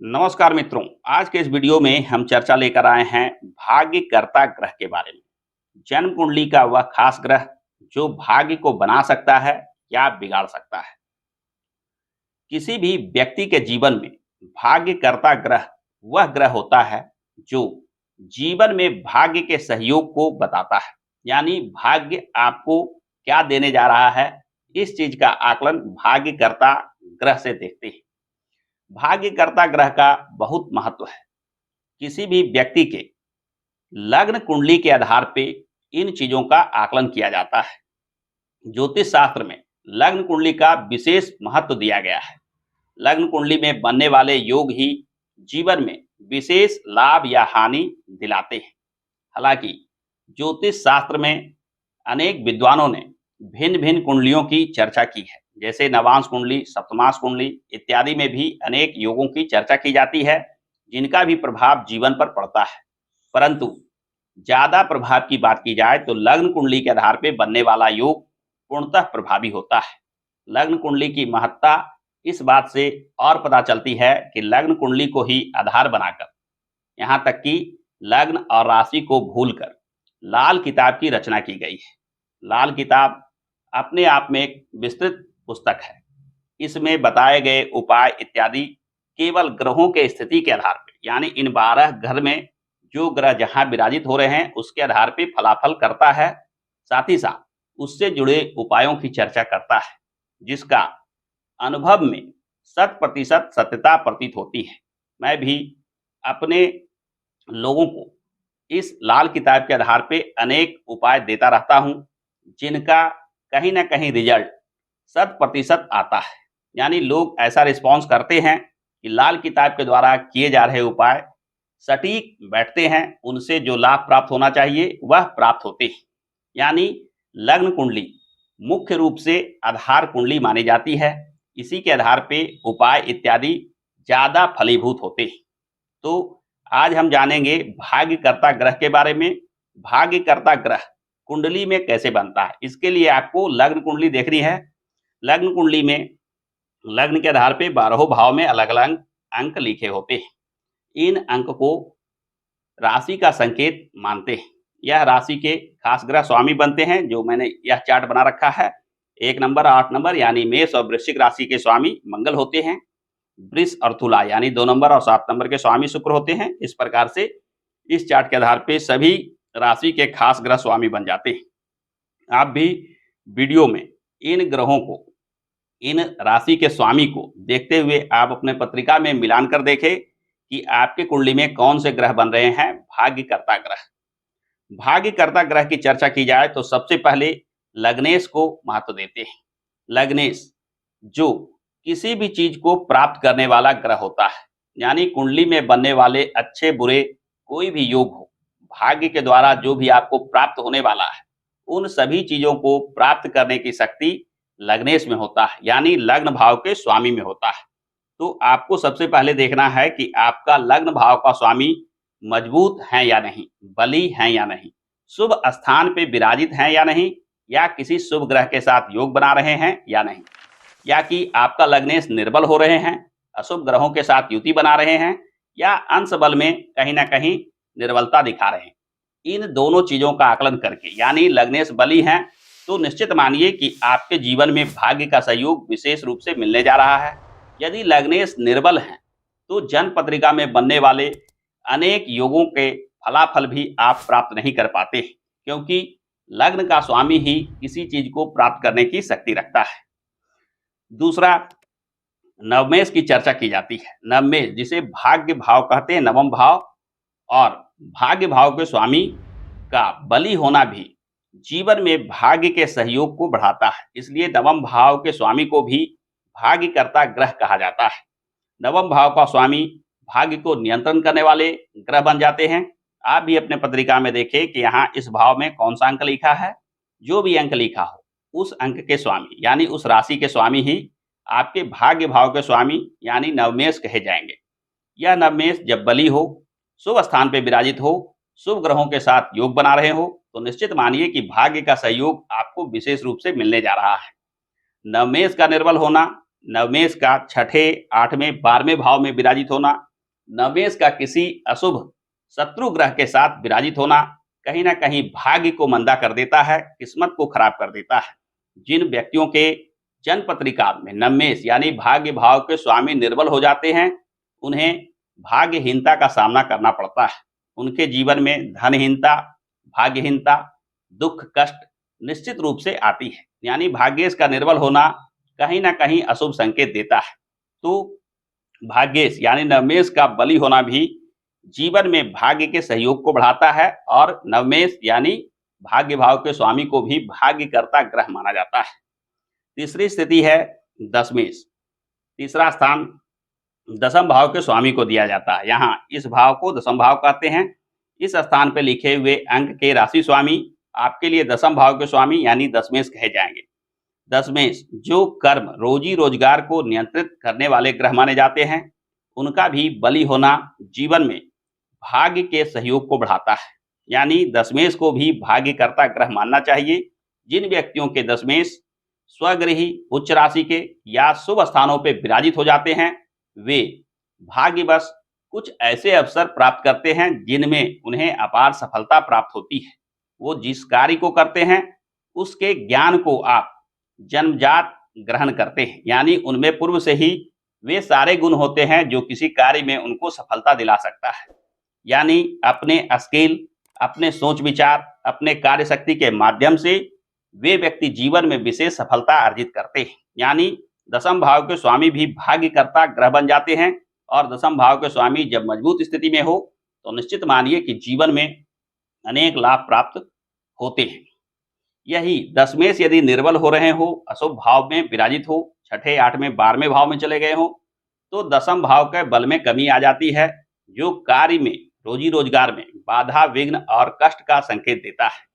नमस्कार मित्रों। आज के इस वीडियो में हम चर्चा लेकर आए हैं भाग्यकर्ता ग्रह के बारे में। जन्म कुंडली का वह खास ग्रह जो भाग्य को बना सकता है या बिगाड़ सकता है। किसी भी व्यक्ति के जीवन में भाग्यकर्ता ग्रह वह ग्रह होता है जो जीवन में भाग्य के सहयोग को बताता है। यानी भाग्य आपको क्या देने जा रहा है, इस चीज का आकलन भाग्यकर्ता ग्रह से देखते हैं। भाग्यकर्ता ग्रह का बहुत महत्व है। किसी भी व्यक्ति के लग्न कुंडली के आधार पे इन चीजों का आकलन किया जाता है। ज्योतिष शास्त्र में लग्न कुंडली का विशेष महत्व दिया गया है। लग्न कुंडली में बनने वाले योग ही जीवन में विशेष लाभ या हानि दिलाते हैं। हालांकि ज्योतिष शास्त्र में अनेक विद्वानों ने भिन्न भिन्न कुंडलियों की चर्चा की है, जैसे नवांश कुंडली, सप्तमांश कुंडली इत्यादि में भी अनेक योगों की चर्चा की जाती है, जिनका भी प्रभाव जीवन पर पड़ता है। परंतु ज्यादा प्रभाव की बात की जाए तो लग्न कुंडली के आधार पर बनने वाला योग पूर्णतः प्रभावी होता है। लग्न कुंडली की महत्ता इस बात से और पता चलती है कि लग्न कुंडली को ही आधार बनाकर यहाँ तक कि लग्न और राशि को भूलकर लाल किताब की रचना की गई है। लाल किताब अपने आप में एक विस्तृत पुस्तक है। इसमें बताए गए उपाय इत्यादि केवल ग्रहों के स्थिति के आधार पर, यानी इन 12 घर में जो ग्रह जहां विराजित हो रहे हैं उसके आधार पर फलाफल करता है। साथ ही साथ उससे जुड़े उपायों की चर्चा करता है, जिसका अनुभव में 100% सत्यता प्रतीत होती है। मैं भी अपने लोगों को इस लाल किताब के आधार पे अनेक उपाय देता रहता हूं, जिनका कहीं ना कहीं रिजल्ट 100% आता है। यानी लोग ऐसा रिस्पॉन्स करते हैं कि लाल किताब के द्वारा किए जा रहे उपाय सटीक बैठते हैं, उनसे जो लाभ प्राप्त होना चाहिए वह प्राप्त होते हैं। यानी लग्न कुंडली मुख्य रूप से आधार कुंडली मानी जाती है। इसी के आधार पे उपाय इत्यादि ज्यादा फलीभूत होते हैं। तो आज हम जानेंगे भाग्यकर्ता ग्रह के बारे में। भाग्यकर्ता ग्रह कुंडली में कैसे बनता है, इसके लिए आपको लग्न कुंडली देखनी है। लग्न कुंडली में लग्न के आधार पे 12 भाव में अलग अलग अंक लिखे होते हैं। इन अंक को राशि का संकेत मानते हैं। यह राशि के खास ग्रह स्वामी बनते हैं, जो मैंने यह चार्ट बना रखा है। 1 नंबर, 8 नंबर यानी मेष और वृश्चिक राशि के स्वामी मंगल होते हैं। वृष और तुला यानी 2 नंबर और 7 नंबर के स्वामी शुक्र होते हैं। इस प्रकार से इस चार्ट के आधार पे सभी राशि के खास ग्रह स्वामी बन जाते हैं। आप भी वीडियो में इन ग्रहों को, इन राशि के स्वामी को देखते हुए आप अपने पत्रिका में मिलान कर देखें कि आपके कुंडली में कौन से ग्रह बन रहे हैं भाग्यकर्ता ग्रह। भाग्यकर्ता ग्रह की चर्चा की जाए तो सबसे पहले लग्नेश को महत्व देते हैं। लग्नेश जो किसी भी चीज को प्राप्त करने वाला ग्रह होता है, यानी कुंडली में बनने वाले अच्छे बुरे कोई भी योग हो, भाग्य के द्वारा जो भी आपको प्राप्त होने वाला है, उन सभी चीजों को प्राप्त करने की शक्ति लग्नेश में होता है, यानी लग्न भाव के स्वामी में होता है। तो आपको सबसे पहले देखना है कि आपका लग्न भाव का स्वामी मजबूत है या नहीं, बली है या नहीं, शुभ स्थान पे विराजित है या नहीं, या किसी शुभ ग्रह के साथ योग बना रहे हैं या नहीं, या कि आपका लग्नेश निर्बल हो रहे हैं, अशुभ ग्रहों के साथ युति बना रहे हैं, या अंश बल में कहीं ना कहीं निर्बलता दिखा रहे हैं। इन दोनों चीजों का आकलन करके, यानी लग्नेश बली हैं, तो निश्चित मानिए कि आपके जीवन में भाग्य का सहयोग विशेष रूप से मिलने जा रहा है। यदि लग्नेश निर्बल हैं तो जन्म पत्रिका में बनने वाले अनेक योगों के फलाफल भी आप प्राप्त नहीं कर पाते, क्योंकि लग्न का स्वामी ही किसी चीज को प्राप्त करने की शक्ति रखता है। दूसरा, नवमेश की चर्चा की जाती है। नवमेश जिसे भाग्य भाव कहते हैं, नवम भाव, और भाग्य भाव के स्वामी का बली होना भी जीवन में भाग्य के सहयोग को बढ़ाता है। इसलिए नवम भाव के स्वामी को भी भाग्यकर्ता ग्रह कहा जाता है। नवम भाव का स्वामी भाग्य को नियंत्रण करने वाले ग्रह बन जाते हैं। आप भी अपने पत्रिका में देखें कि यहाँ इस भाव में कौन सा अंक लिखा है। जो भी अंक लिखा हो उस अंक के स्वामी, यानी उस राशि के स्वामी ही आपके भाग्य भाव के स्वामी यानी नवमेश कहे जाएंगे। यह नवमेश जब बली हो, शुभ स्थान पर विराजित हो, शुभ ग्रहों के साथ योग बना रहे हो, तो निश्चित मानिए कि भाग्य का सहयोग आपको विशेष रूप से मिलने जा रहा है। नवमेश का निर्बल होना नवमेश का छठे, 8वें, 12वें भाव में विराजित होना, नवमेश का किसी अशुभ शत्रु ग्रह के साथ विराजित होना कहीं न कहीं भाग्य को मंदा कर देता है, किस्मत को खराब कर देता है। जिन व्यक्तियों के जन्म पत्रिका में नवमेश यानी भाग्य भाव के स्वामी निर्बल हो जाते हैं, उन्हें भाग्यहीनता का सामना करना पड़ता है। उनके जीवन में धनहीनता, भाग्यहीनता, दुख, कष्ट निश्चित रूप से आती है। यानी भाग्येश का निर्बल होना कहीं न कहीं अशुभ संकेत देता है। तो भाग्येश यानी नवमेश का बली होना भी जीवन में भाग्य के सहयोग को बढ़ाता है और नवमेश यानी भाग्य भाव के स्वामी को भी भाग्यकर्ता ग्रह माना जाता है। तीसरी स्थिति है दशमेश। तीसरा स्थान दशम भाव के स्वामी को दिया जाता है। यहाँ इस भाव को दशम भाव कहते हैं। इस स्थान पर लिखे हुए अंक के राशि स्वामी आपके लिए दशम भाव के स्वामी यानी दशमेश कहे जाएंगे। दशमेश जो कर्म, रोजी रोजगार को नियंत्रित करने वाले ग्रह माने जाते हैं, उनका भी बली होना जीवन में भाग्य के सहयोग को बढ़ाता है। यानी दशमेश को भी भाग्यकर्ता ग्रह मानना चाहिए। जिन व्यक्तियों के दशमेश स्वगृही, उच्च राशि के या शुभ स्थानों पर विराजित हो जाते हैं, वे भाग्यवश कुछ ऐसे अवसर प्राप्त करते हैं जिनमें उन्हें अपार सफलता प्राप्त होती है। वो जिस कार्य को करते हैं, उसके ज्ञान को आप जन्मजात ग्रहण करते हैं। यानी उनमें पूर्व से ही वे सारे गुण होते हैं जो किसी कार्य में उनको सफलता दिला सकता है। यानी अपने स्किल, अपने सोच विचार, अपने कार्य शक्ति के माध्यम से वे व्यक्ति जीवन में विशेष सफलता अर्जित करते हैं। यानी दशम भाव के स्वामी भी भाग्यकर्ता ग्रह बन जाते हैं और दशम भाव के स्वामी जब मजबूत स्थिति में हो तो निश्चित मानिए कि जीवन में अनेक लाभ प्राप्त होते हैं। यही दशमेश यदि निर्बल हो रहे हो, अशुभ भाव में विराजित हो, छठे, 8वें, 12वें भाव में चले गए हो, तो दशम भाव के बल में कमी आ जाती है, जो कार्य में, रोजी रोजगार में बाधा, विघ्न और कष्ट का संकेत देता है।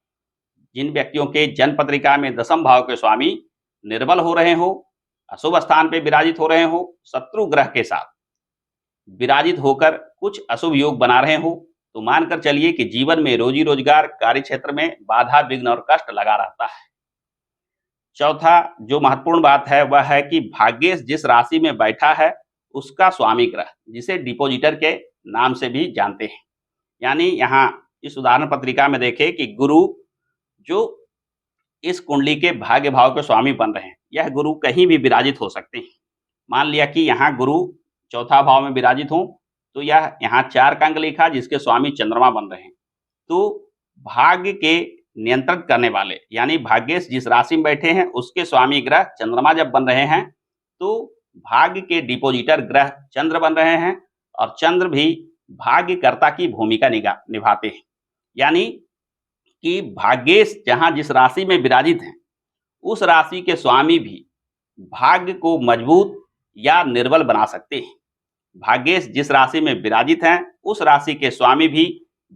जिन व्यक्तियों के जन्म पत्रिका में दशम भाव के स्वामी निर्बल हो रहे हो, अशुभ स्थान पे विराजित हो रहे हो, शत्रु ग्रह के साथ विराजित होकर कुछ अशुभ योग बना रहे हो, तो मानकर चलिए कि जीवन में रोजी रोजगार, कार्य क्षेत्र में बाधा, विघ्न और कष्ट लगा रहता है। चौथा जो महत्वपूर्ण बात है वह है कि भाग्येश जिस राशि में बैठा है उसका स्वामी ग्रह, जिसे डिपोजिटर के नाम से भी जानते हैं। यानी यहाँ इस उदाहरण पत्रिका में देखें कि गुरु जो इस कुंडली के भाग्य भाव के स्वामी बन रहे हैं, यह गुरु कहीं भी विराजित हो सकते हैं। मान लिया कि यहाँ गुरु चौथा भाव में विराजित हो, तो यह यहाँ 4 का अंक लिखा जिसके स्वामी चंद्रमा बन रहे हैं। तो भाग्य के नियंत्रित करने वाले यानी भाग्येश जिस राशि में बैठे हैं उसके स्वामी ग्रह चंद्रमा जब बन रहे हैं, तो भाग्य के डिपोजिटर ग्रह चंद्र बन रहे हैं और चंद्र भी भाग्यकर्ता की भूमिका निभाते हैं। यानी कि भाग्येश जहां जिस राशि में विराजित हैं, उस राशि के स्वामी भी भाग्य को मजबूत या निर्बल बना सकते हैं। भाग्येश जिस राशि में विराजित हैं, उस राशि के स्वामी भी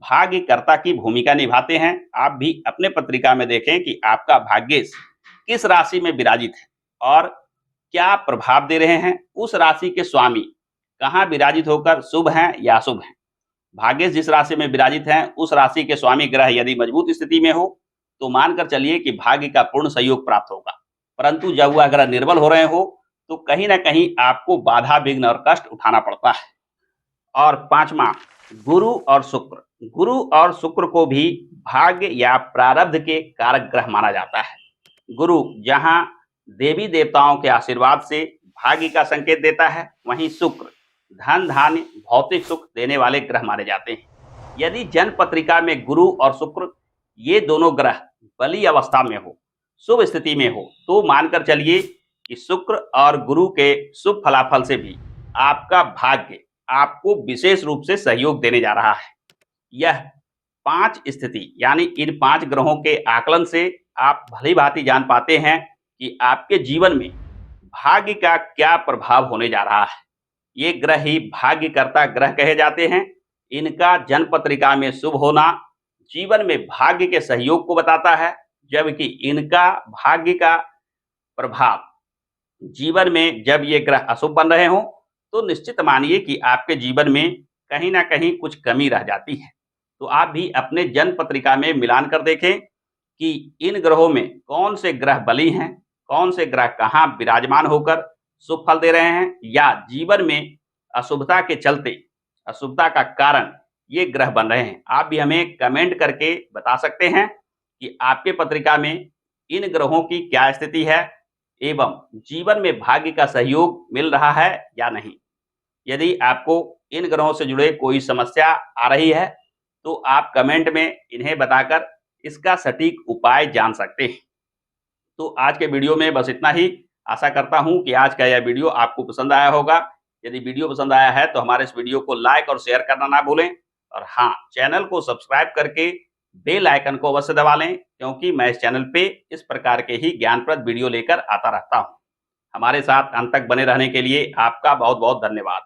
भाग्यकर्ता की भूमिका निभाते हैं। आप भी अपने पत्रिका में देखें कि आपका भाग्येश किस राशि में विराजित है और क्या प्रभाव दे रहे हैं। उस राशि के स्वामी कहाँ विराजित होकर शुभ हैं या अशुभ हैं। भाग्येश जिस राशि में विराजित हैं, उस राशि के स्वामी ग्रह यदि मजबूत स्थिति में हो तो मानकर चलिए कि भाग्य का पूर्ण सहयोग प्राप्त होगा। परंतु जब वह ग्रह निर्बल हो रहे हो तो कहीं ना कहीं आपको बाधा, विघ्न और कष्ट उठाना पड़ता है। और पांचवा गुरु और शुक्र। गुरु और शुक्र को भी भाग्य या प्रारब्ध के कारक ग्रह माना जाता है। गुरु जहां देवी देवताओं के आशीर्वाद से भाग्य का संकेत देता है, वहीं शुक्र धन, धान्य, भौतिक सुख देने वाले ग्रह माने जाते हैं। यदि जन्म पत्रिका में गुरु और शुक्र ये दोनों ग्रह बली अवस्था में हो, शुभ स्थिति में हो, तो मानकर चलिए कि शुक्र और गुरु के शुभ फलाफल से भी आपका भाग्य आपको विशेष रूप से सहयोग देने जा रहा है। यह 5 स्थिति यानी इन 5 ग्रहों के आकलन से आप भली भांति जान पाते हैं कि आपके जीवन में भाग्य का क्या प्रभाव होने जा रहा है। ये ग्रह ही भाग्यकर्ता ग्रह कहे जाते हैं। इनका जन्म पत्रिका में शुभ होना जीवन में भाग्य के सहयोग को बताता है, जबकि इनका भाग्य का प्रभाव जीवन में जब ये ग्रह अशुभ बन रहे हों तो निश्चित मानिए कि आपके जीवन में कहीं ना कहीं कुछ कमी रह जाती है। तो आप भी अपने जन्म पत्रिका में मिलान कर देखें कि इन ग्रहों में कौन से ग्रह बली हैं, कौन से ग्रह कहाँ विराजमान होकर शुभ फल दे रहे हैं या जीवन में अशुभता के चलते, अशुभता का कारण ये ग्रह बन रहे हैं। आप भी हमें कमेंट करके बता सकते हैं कि आपके पत्रिका में इन ग्रहों की क्या स्थिति है एवं जीवन में भाग्य का सहयोग मिल रहा है या नहीं। यदि आपको इन ग्रहों से जुड़े कोई समस्या आ रही है, तो आप कमेंट में इन्हें बताकर इसका सटीक उपाय जान सकते हैं। तो आज के वीडियो में बस इतना ही। आशा करता हूँ कि आज का यह वीडियो आपको पसंद आया होगा। यदि वीडियो पसंद आया है तो हमारे इस वीडियो को लाइक और शेयर करना ना भूलें और हाँ, चैनल को सब्सक्राइब करके बेल आइकन को अवश्य दबा लें, क्योंकि मैं इस चैनल पे इस प्रकार के ही ज्ञानप्रद वीडियो लेकर आता रहता हूँ। हमारे साथ अंत तक बने रहने के लिए आपका बहुत-बहुत धन्यवाद।